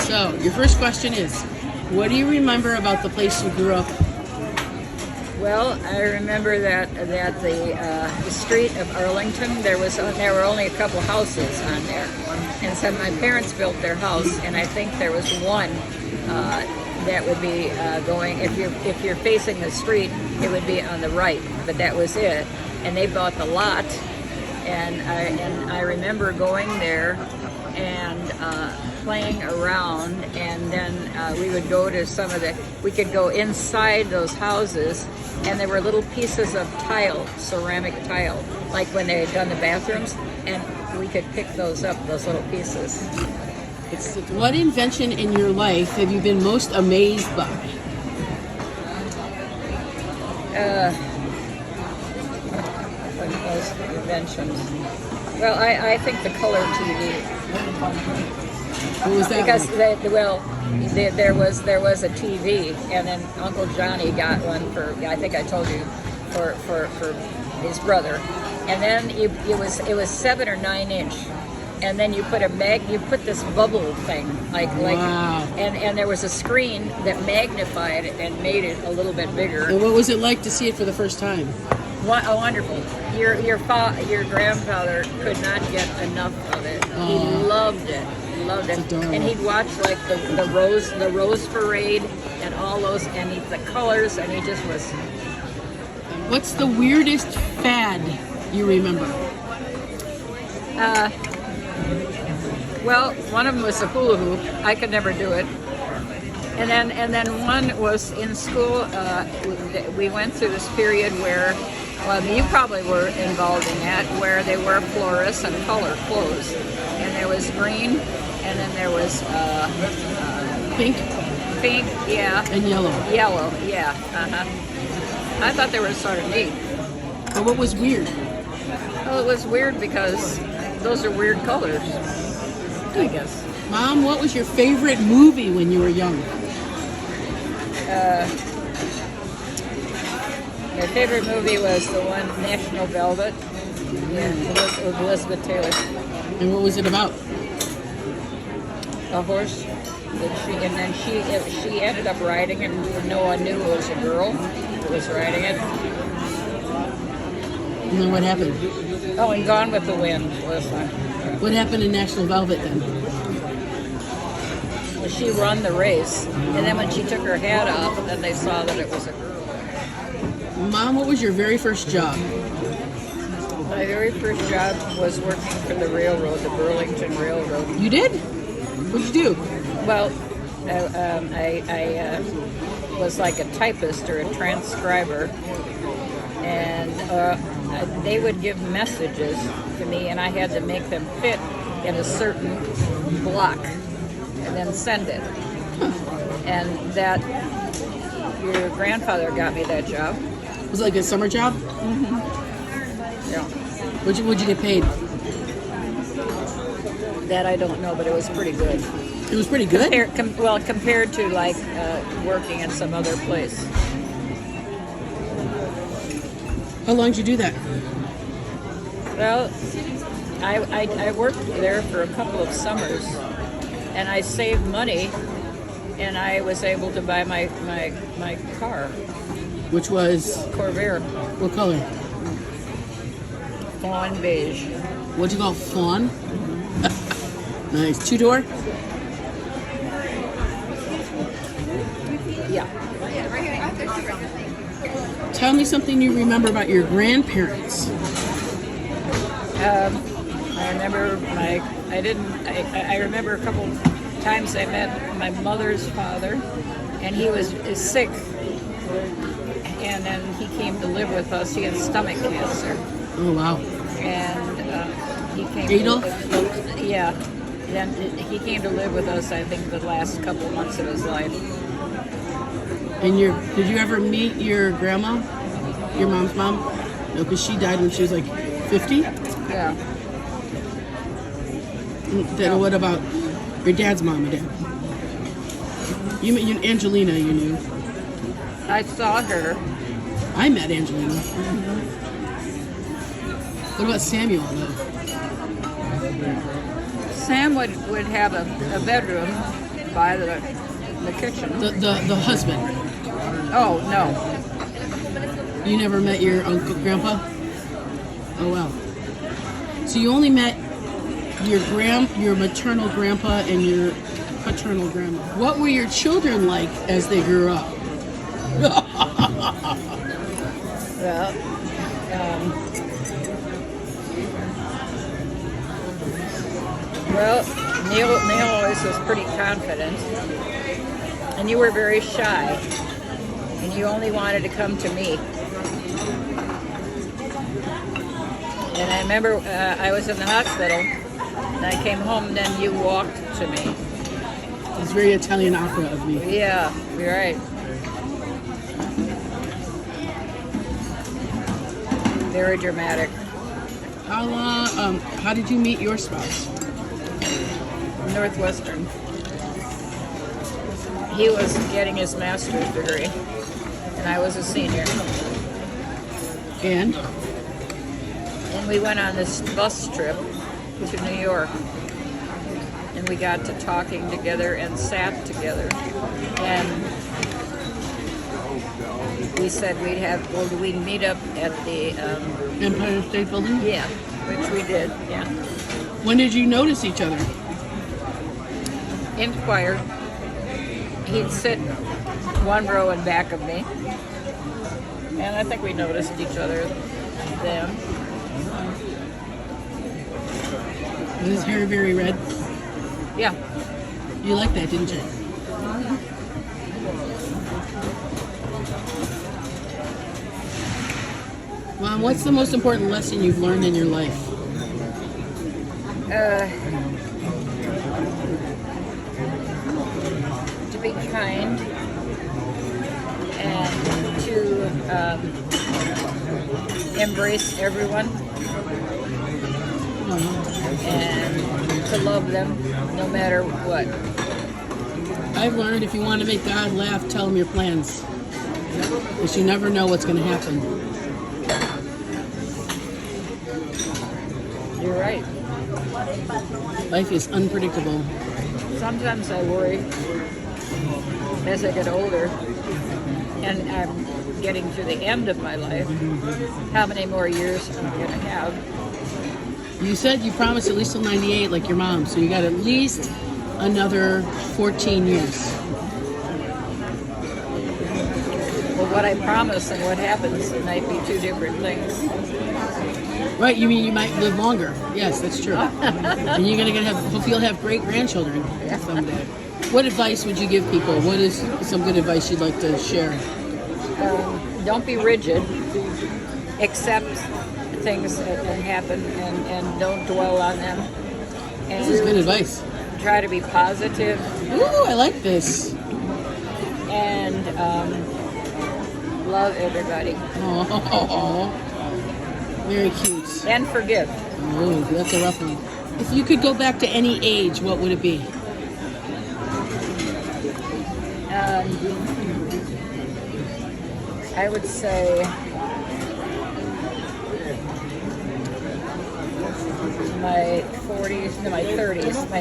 So, your first question is, what do you remember about the place you grew up? Well, I remember that the street of Arlington, there were only a couple houses on there, and so my parents built their house, and I think there was one that would be going, if you're facing the street, it would be on the right, but that was it. And they bought the lot, and I remember going there and playing around, and then we would go to we could go inside those houses, and there were little pieces of tile, ceramic tile, like when they had done the bathrooms, and we could pick those up, those little pieces. What invention in your life have you been most amazed by? Those inventions. Well, I think the color TV. What was that? Because there was a TV, and then Uncle Johnny got one for, I think I told you, for his brother, and then it was 7 or 9 inch, and then you put this bubble thing Wow. and there was a screen that magnified it and made it a little bit bigger. And what was it like to see it for the first time? Wonderful. Your grandfather could not get enough of it. He loved it. Loved it. And he'd watch like the rose parade and all those, and the colors, and he just was. What's the weirdest fad you remember? Well, one of them was the hula hoop. I could never do it. And then one was in school. We went through this period where, well, you probably were involved in that, where they wore fluorescent color clothes, and there was green, and then there was Pink, yeah, and yellow. yellow, yeah. I thought they were sort of neat. But what was weird? Well, it was weird because those are weird colors, I guess. Mom, what was your favorite movie when you were young? My favorite movie was the one National Velvet, with Elizabeth Taylor. And what was it about? A horse and then she ended up riding it, and no one knew it was a girl who was riding it. And then what happened? Oh, and Gone with the Wind was one. What happened in National Velvet then? Well, she won the race, and then when she took her hat off, then they saw that it was a girl. Mom, what was your very first job? My very first job was working for the railroad, the Burlington Railroad. You did? What'd you do? Well, I was like a typist or a transcriber, and they would give messages to me, and I had to make them fit in a certain block, and then send it. And that your grandfather got me that job. Was it like a summer job? Yeah. What'd you get paid? That I don't know, but it was pretty good. It was pretty good? Compared to like working in some other place. How long did you do that? Well, I worked there for a couple of summers, and I saved money, and I was able to buy my car, Which was? Corvair, What color? fawn beige. What'd you call it? Fawn? Nice. 2-door? Yeah. Tell me something you remember about your grandparents. I remember I remember a couple times I met my mother's father, and he is sick, and then he came to live with us. He had stomach cancer, Oh, wow. and he came. Adolf? Yeah. Then he came to live with us, I think, the last couple months of his life. And did you ever meet your grandma? Your mom's mom? No, because she died when she was like 50? Yeah. Then what about your dad's mom and dad? You Angelina, you knew. I saw her. I met Angelina. What about Samuel, though? Sam would have a bedroom, by the kitchen. The husband. Oh, no. You never met your grandpa? Oh wow. So you only met your maternal grandpa and your paternal grandma. What were your children like as they grew up? Well, Neil always was pretty confident, and you were very shy, and you only wanted to come to me. And I remember I was in the hospital, and I came home, and then you walked to me. It's very Italian opera of me. Yeah, you're right. Very dramatic. How did you meet your spouse? Northwestern. He was getting his master's degree, and I was a senior. And we went on this bus trip to New York, and we got to talking together and sat together, and we said we'd meet up at the Empire State Building? yeah, which we did. Yeah. When did you notice each other? In choir, he'd sit one row in back of me, and I think we noticed each other then. Was his hair very red? Yeah. You liked that, didn't you? Mom, what's the most important lesson you've learned in your life? To be kind and to embrace everyone and to love them no matter what. I've learned if you want to make God laugh, tell him your plans. Because you never know what's going to happen. You're right. Life is unpredictable. Sometimes I worry as I get older and I'm getting to the end of my life, how many more years I'm going to have. You said you promised at least till 98 like your mom, so you got at least another 14 years. Well, what I promise and what happens might be two different things. Right, you mean you might live longer. Yes, that's true. And you're going to hopefully you'll have great grandchildren someday. What advice would you give people? What is some good advice you'd like to share? Don't be rigid. Accept things that happen and don't dwell on them. And This is good advice. try to be positive Ooh, I like this. and love everybody Oh, very cute. and forgive. Oh, that's a rough one. If you could go back to any age, what would it be? I would say my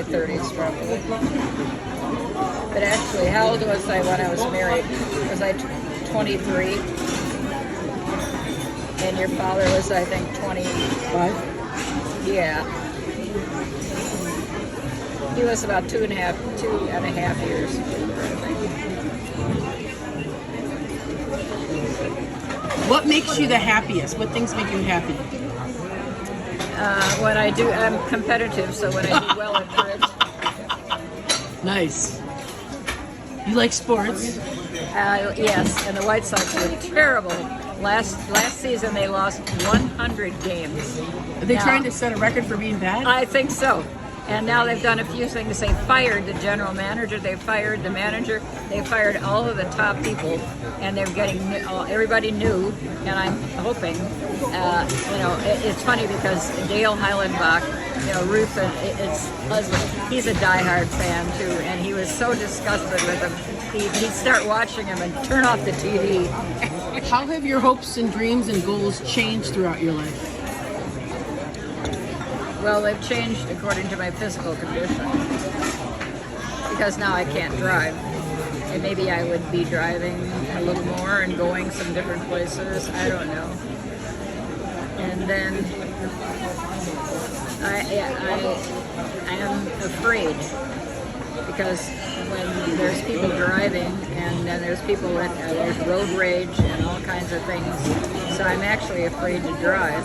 30s probably. But actually, how old was I when I was married? Was I 23? And your father was, I think, 25? Yeah. He was about two and a half years. What makes you the happiest? What things make you happy? When I do, I'm competitive, so when I do well at bridge. Nice. You like sports? Yes, and the White Sox were terrible. Last season they lost 100 games. Are they Now, trying to set a record for being bad? I think so. And now they've done a few things. They fired the general manager. They fired the manager. They fired all of the top people, and they're getting everybody new. And I'm hoping, it's funny because Dale Heilenbach, Ruth, its husband, he's a diehard fan too, and he was so disgusted with him. He'd start watching him and turn off the TV. How have your hopes and dreams and goals changed throughout your life? Well, they've changed according to my physical condition. because now I can't drive. And maybe I would be driving a little more and going some different places. I don't know. And then I am afraid because when there's people driving and then there's people that there's road rage and all kinds of things. So I'm actually afraid to drive.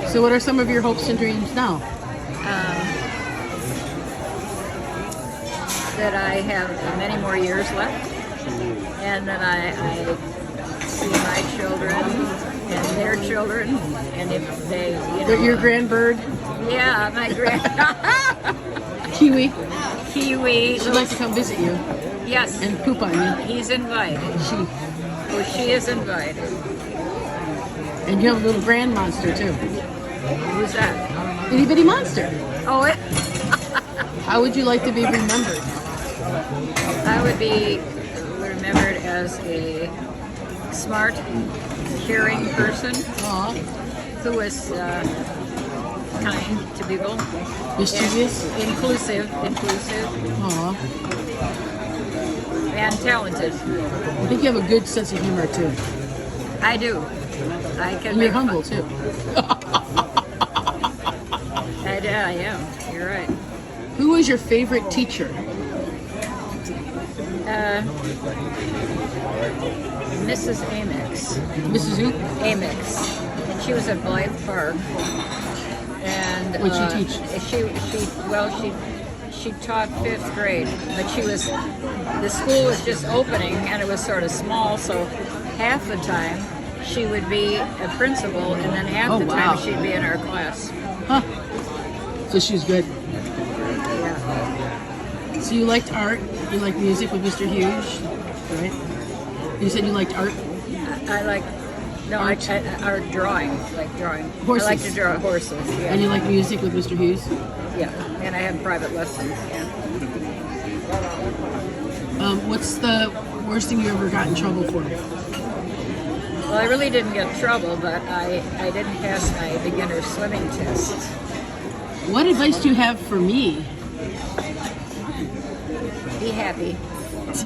So what are some of your hopes and dreams now? That I have many more years left, and that I see my children and their children, and if they, Your grandbird, yeah, my Kiwi, Kiwi, she'd like to come visit you yes, and poop on you. he's invited. She is invited. And you have a little grand monster too. Who's that? Itty bitty monster. Oh, How would you like to be remembered? I would be remembered as a smart, caring person Aw, who was kind to people. mischievous. Inclusive, Aw, and talented. I think you have a good sense of humor too. I do. I can. And you're make humble too. I am. You're right. Who is your favorite teacher? Mrs. Amex. Mrs. Who? Amex. And she was at Blythe Park. And What'd she teach? She taught 5th grade, but the school was just opening and it was sort of small, so half the time she would be a principal and then half the wow. time she'd be in our class. Huh. So she was good. Yeah. So you liked art, you liked music with Mr. Hughes, right? You said you liked art? I like, no, Art. art drawing, like drawing. Horses. I like to draw horses, yeah. And you like music with Mr. Hughes? Yeah, and I have private lessons, yeah. What's the worst thing you ever got in trouble for? Well, I really didn't get in trouble, but I didn't pass my beginner swimming test. What advice do you have for me? Be happy.